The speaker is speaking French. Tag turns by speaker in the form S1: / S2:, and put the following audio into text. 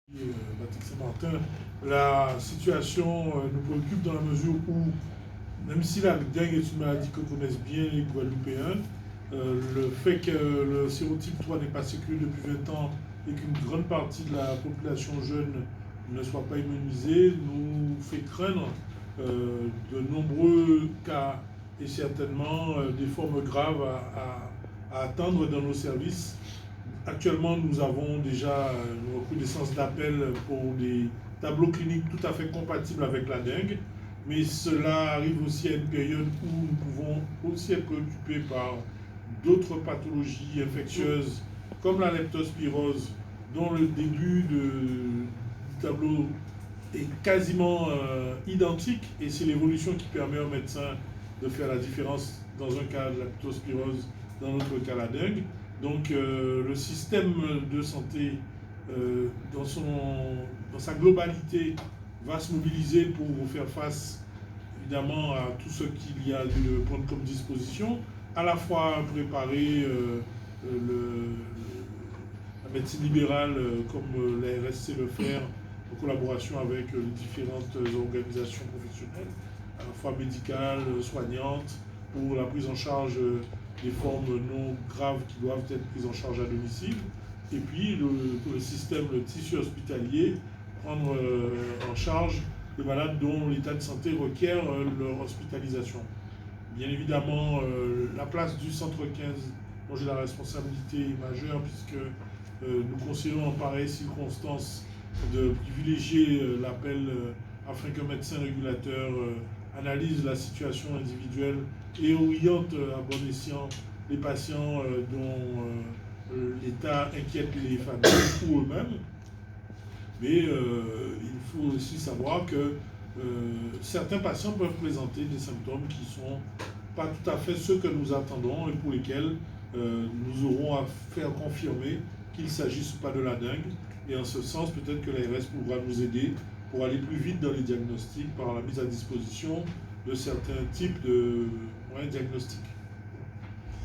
S1: Baptiste Saint-Martin, la situation nous préoccupe dans la mesure où, même si la dengue est une maladie que connaissent bien les Guadeloupéens, le fait que le sérotype 3 n'est pas sécurisé depuis 20 ans et qu'une grande partie de la population jeune ne soit pas immunisée nous fait craindre de nombreux cas et certainement des formes graves à attendre dans nos services. Actuellement, nous avons déjà une recrudescence d'appels pour des tableaux cliniques tout à fait compatibles avec la dengue, mais cela arrive aussi à une période où nous pouvons aussi être préoccupés par d'autres pathologies infectieuses comme la leptospirose, dont le début du tableau est quasiment identique, et c'est l'évolution qui permet aux médecins de faire la différence dans un cas de leptospirose, dans l'autre cas la dengue. Donc le système de santé dans sa globalité va se mobiliser pour faire face évidemment à tout ce qu'il y a de prendre comme disposition, à la fois préparer la médecine libérale comme l'ARS sait le faire en collaboration avec les différentes organisations professionnelles, à la fois médicales, soignantes, pour la prise en charge des formes non graves qui doivent être prises en charge à domicile. Et puis le système, le tissu hospitalier, prendre en charge les malades dont l'état de santé requiert leur hospitalisation. Bien évidemment, la place du centre 15, dont j'ai la responsabilité majeure, puisque nous conseillons en pareille circonstance de privilégier l'appel afin qu'un médecin régulateur analyse la situation individuelle et oriente à bon escient les patients dont l'état inquiète les familles ou eux-mêmes. Mais il faut aussi savoir que certains patients peuvent présenter des symptômes qui ne sont pas tout à fait ceux que nous attendons et pour lesquels nous aurons à faire confirmer qu'il ne s'agisse pas de la dengue. Et en ce sens, peut-être que l'ARS pourra nous aider pour aller plus vite dans les diagnostics par la mise à disposition de certains types de moyens diagnostiques.